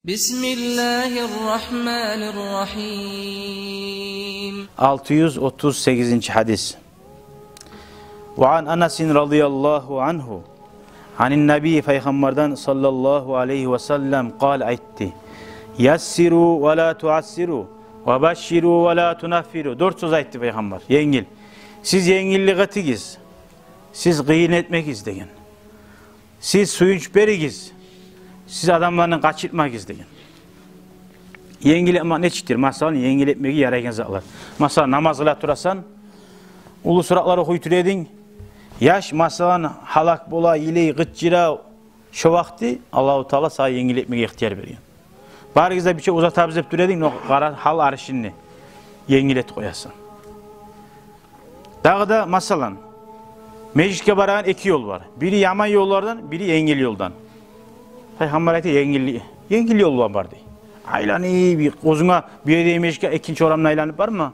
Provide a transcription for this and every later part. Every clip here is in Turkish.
Bismillahirrahmanirrahim. 638. hadis. Ve an Anasin radıyallahu anhu anin Nebi Peygamberden sallallahu aleyhi ve sellem kal aytti. Yassiru ve la tuassiru ve başşiru ve la tunaffiru. 4 söz aytti Peygamber. Yengil. Siz yengillik etigiz. Siz kıyın etmek isteyin. Siz suyunç berigiz. Siz adamlarını kaçırtmak isteyin. Yengil etmek ne çiğdir? Masalan yengil etmeyi yarayan zatlar. Masalan namaz kıla turasan, ulu suratları okuyutur edin. Yaş masalan halak bola, ileyi, gıtçıra, şu vakti Allah-u Teala sana yengil etmeyi ihtiyar veriyor. Barigizde bir şey uzatabız hep edin, o hal arşinini yengil et koyasın. Dağda masalan, mecliske barayan iki yol var. Biri yaman yollardan, biri yengil yoldan. Peygamber ayeti yengil yol var diye. Aylanı bir kozuna bir yerde mecliske ikinci oramla aylanıp var mı?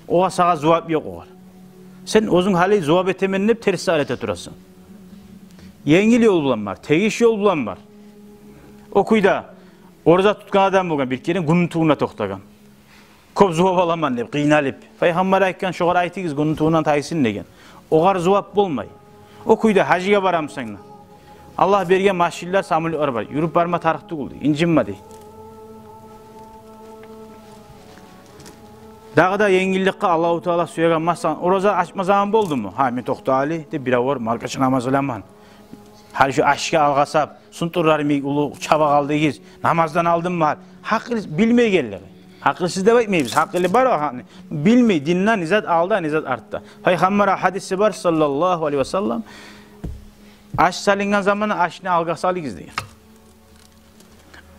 Oğa sağa zuvap yok o var. Sen ozun hali zuvap etemenini hep tersi alete durasın. Yengil yol bulan var, tegiş yol bulan var. Okuyda orada tutkan adam bulgan bir kere günün tuğuna toxtagan. Kop zuvap alaman deyip, kıynalip. Peygamber ayetken şoğar ayetigiz günün tuğundan taysin degen. Oğar zuvap bulmay. Okuyda hacıya baram sana. Allah bergen maşiller samullar var. Yürüp barma tarıktı oldu. İncinme dey. Dağda yengillikle Allah-u Teala suyagan masan. Oroza açma zaman boldu mu? Ha men toxta ali de bir avor markaçı namaz olaman. Hal şu aşka algasap, sunturlarımı ulu çaba kaldıgiz. Namazdan aldım mı? Hakkı bilmeye geldi. Hakkı siz de bakmayız. Hakkı var o hani. Bilmeyi dinlen izat aldı, izat arttı. Peygamber hadisi var sallallahu aleyhi ve sellem. Aş salıngan zamanı aşını algası alıyız diyor.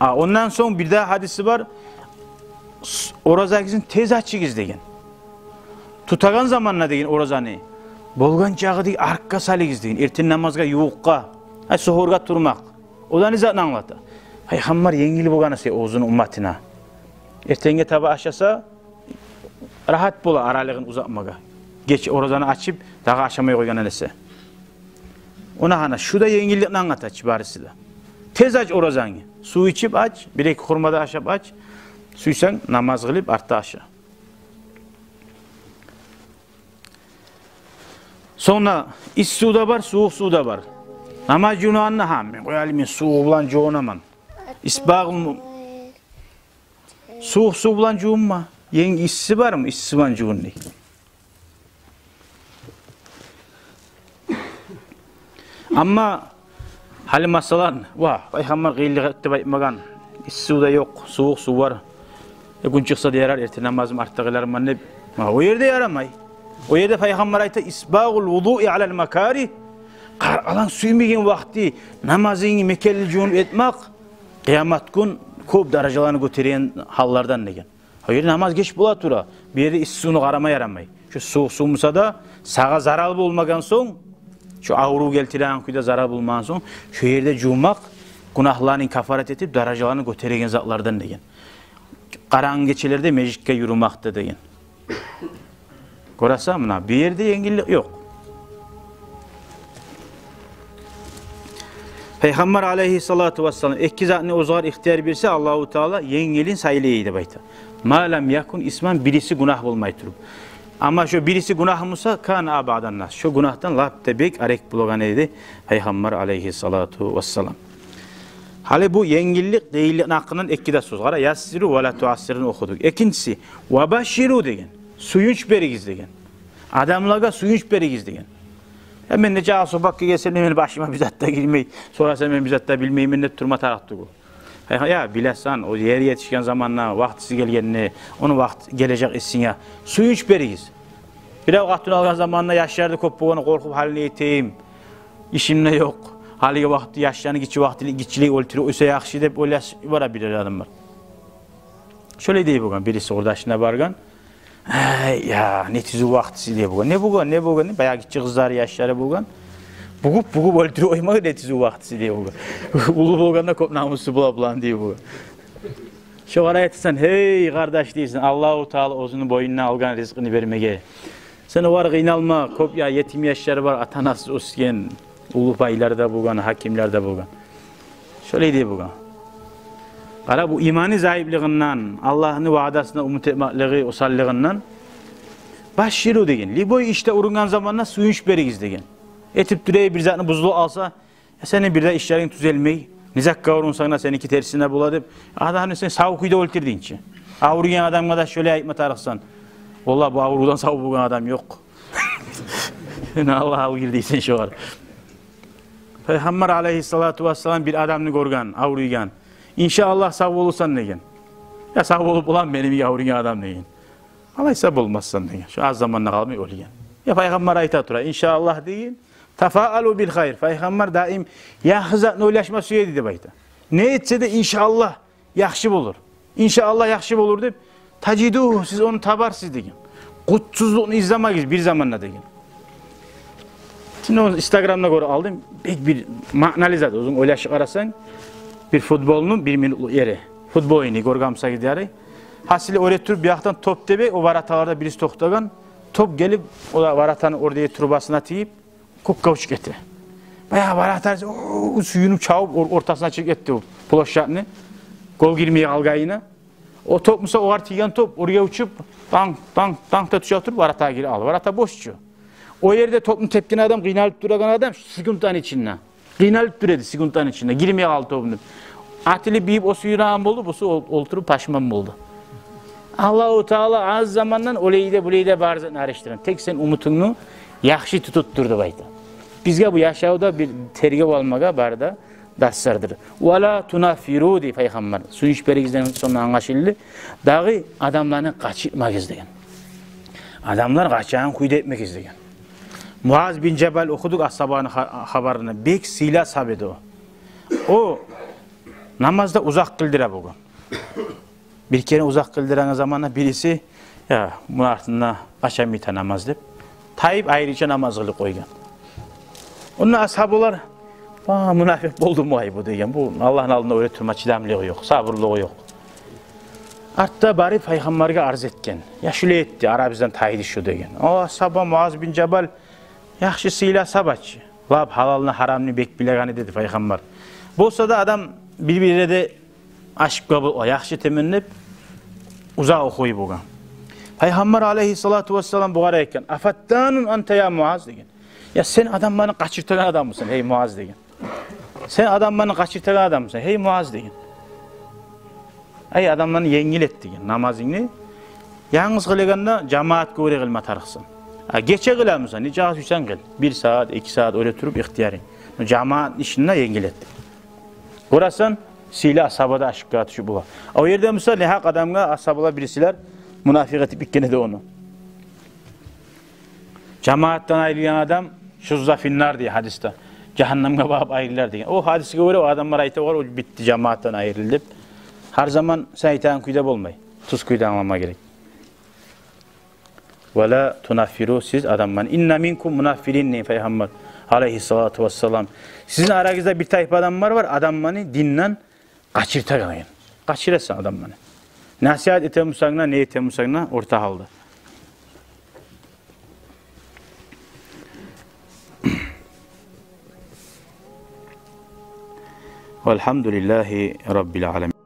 Ondan sonra bir daha hadisi var. Orazakizin tez açıyız diyor. Tutagan zamanına diyor orazanı. Bolgan çağı diyor arka salıyız diyor. Ertin namazga yuğukka. Sohurga turmak. O da nizatını anlattı. Peygamber yengili bolganı say ozun ummatına. Ertenge tabi aşasa rahat bola aralığın uzatmaga. Geç orazanı açıp daha aşamaya koygan elese. Ona hana şu da yengillikle anlataç barisi de. Tez aç orazanı. Su içip aç, bir iki hurmada aşap aç. Suysan namaz kılıp artta aşağı. Sonra iç suda var, soğuk suda var. Namaz günahına hamle. Koyalım soğuk bulan çoğunaman. İsbağım soğuk su bulan çoğunma. Yengi işsi var mı? İşsi bulan çoğun değil. Ama hali masalan, Peygamber gıyıllık etti baymagan. İç suda yok, soğuk su var. Gün çıksa da yarar, erti namazım arttağılarım anne. O yerde yaramay. O yerde Peygamber ayette isbağul vudu'i alel makari. Alan suymayan vakti namazını mekelli cunub etmek kıyamet gün көп darajalarını götüren hallardan degen. Hayır namaz geç bula tura. Bir yerde iç suyunu karama yaramay. Şu soğuk su musa da sağa zarar bulmagan son, şu ağrı geltiren kuyda zarar bulmagan son, şu yerde cumak günahlarını kafaret etip darajalarını götüren zatlardan degen. Karan geçelerde mecliske yürümakta degen. Görasam mı? Bir yerde yengillik yok. Peygamber aleyhissalatu vesselam iki zatını ozgar ihtiyar birse Allah-u Teala yengilin sayılıydı bayta. Malum yakun isman birisi günah olmayı turup. Ama şu birisi günah mısa kan abadan nas. Şu günahtan laptebek arek bulogan dedi Peygamber aleyhissalatu vesselam. Hali bu yengillik değillik hakkından ikide söz. Gara yassiru ve la tuassirun okuduk. İkincisi ve başşiru degen. Suyunç berigiz degen. Adamlarga suyunç berigiz degen. Hemen nece asu bakki gelsen hemen başıma bizatta girmeyi. Sonra hemen bizatta bilmeyi minnet turma taraktı bu. Ya bilesan o yeri yetişken zamanla vaktisi gelgenine onu vakt gelecek etsin ya. Suyunç berigiz. Bir de vaktini algan zamanla yaşlarda koppuğunu korkup haline eteyim. İşimle yok. Haliga vakti yaşlarını geçi vaktili geçiliği olturu öse yakşı deyip öyle var bir adam var. Şöyle deyip bugün birisi oradaşına bargan. Ya netizu vaktisi diye bugün. Ne bugün? Bayağı geçi kızlar yaşları bugün. Bugup olturu oymak netizu vaktisi diye bugün. Ulu bulganda kop namusu bulan diye bugün. Şu ara etsen hey kardeş değilsin. Allah-u Teala ozunu boynuna algan rızkını vermeye. Sen o var kıynalma. Kop ya yetim yaşları var. Atanası osken. Ulu baylarda bulgan, hakimlerde bulgan. Şöyle diye bulgan. Ara bu imani zayıflığından, Allah'ın vaadasına umut etmekliği, osallığından başşiru degen. Liboy işte urungan zamanla suyunç berigiz degen. Etip düreyi bir zatını buzlu alsa, ya senin bir de işlerin düzelmeyi, nizak kavurun sana seninki tersine buladıp, adamın sen savukuyda öldür deyince. Avruyan adamla da şöyle ayıpma tarıksan. Vallahi bu avrudan savuk bulan adam yok. Allah girdiysen şu var. Peygamber aleyhissalatu vesselam bir adamını görgen, avruyan. İnşallah sağ olursan degen. Ya sağ olup ulan benim yavruyan adam degen. Allah hesap olmazsan degen. Şu az zamanla kalmıyor oluyor. Ya Peygamber ayta tura. İnşallah deyin. Tefaalu bil hayr. Peygamber daim ya hızatla ulaşma suya dedi bayta. Ne etse de inşallah yakşı bulur. İnşallah yakşı bulur deyip taciduhu siz onu tabarsız degen. Kutsuzluğunu izlemeyiz bir zamanla degen. Şimdi onu Instagram'da göre aldım. Bir manalı zaten uzun oylaşık arasan bir futbolunun bir minutlu yeri. Futbol oyunu gorgamsa gidiyor. Hasili oraya tur bir yaktan top tebe o varatalarda birisi toktagan top gelip o da varatanın oraya turbasına atayıp kukka uçuk etti. Bayağı varatar suyunu çağıp ortasına çık etti o ploşatını. Gol girmeye algayına. O top musa o artıyan top oraya uçup tank da tuşa oturup varata geri al. Varata boşçu. O yerde topun tepkine adam kıynalıp duragan adam sıkıntıdan içinde. Kıynalıp duredi sıkıntıdan içinde. Girmeye aldı topunu. Atili biyip o suyu rağm oldu. Bu su olturup paşman oldu. Allah-u Teala az zamandan oleyde buleyde barzan araştıran. Tek sen umutunu yakşı tututturdu bayta. Bizge bu yaşavda bir tergib almaga barda dassardır. Wala tunafiru di Peygamber. Suyuş berigizden sonra anlaşıldı. Dağı adamlarını kaçırmak izleyen. Adamlar kaçağın kuyda etmek izleyen. Muaz bin Cebel okuduk ashabının haberini. Bek silah sabedi o. O namazda uzak kıldıra bugün. Bir kere uzak kıldıran zamanla birisi ya bunun altında aşamita namaz deyip Tayyip ayrıca namaz kılıp koygan. Onun ashabılar münafık oldu mu ayıbı degen. Bu Allah'ın aldığında öyle türma çidamlığı yok, sabırlığı yok. Artta bari Peygamber'e arz etken. Ya şöyle etti, Arabistan Tayyip şu degen. O ashaba Muaz bin Cebel yaxşısıyla sabaçı. Lab halalını haramını bek bilegani dedi Peygamber. Bolsa da adam birbirine de aşk kabul o yaxşı temennip uzağa okuyup oğan. Peygamber aleyhissalatu vesselam bu arayken afattanun ante ya Muaz degen. Ya sen adamlarını kaçırtan adam mısın hey Muaz degen. Sen adamlarını kaçırtan adam mısın hey Muaz degen. Ay adamlarını yengil et degen namazını. Yalnız kılganda cemaat göre kılma tarıksın. Geçe kılamısan, nice Hüseyin kıl. 1 saat, 2 saat öyle turup ihtiyarın. Cemaat işine yengil et. Orasan silah ashabada aşık atışı bu var. O yerde mesela ne hak adamla ashabla birisiler münafık etip ikkene de onu. Cemaattan ayrılan adam şuzza finnar diye hadiste. Cehennemge bağıp ayrılar diye. O hadise göre o adamlar ayete var o bitti cemaattan ayrıldı. Her zaman şeytan kuyda olmay. Tuz kuyda anlama gerek. Ve la tunaffiru siz adamman. İnna minkum munaffirin Peygamber aleyhissalatu vesselam. Sizin aranızda bir tayfa adamlar var. Adammanı dinlen kaçırtayın. Kaçırasın adammanı. Nasihat ete musagna ne ete musagna orta halda. Velhamdülillahi Rabbil alemin.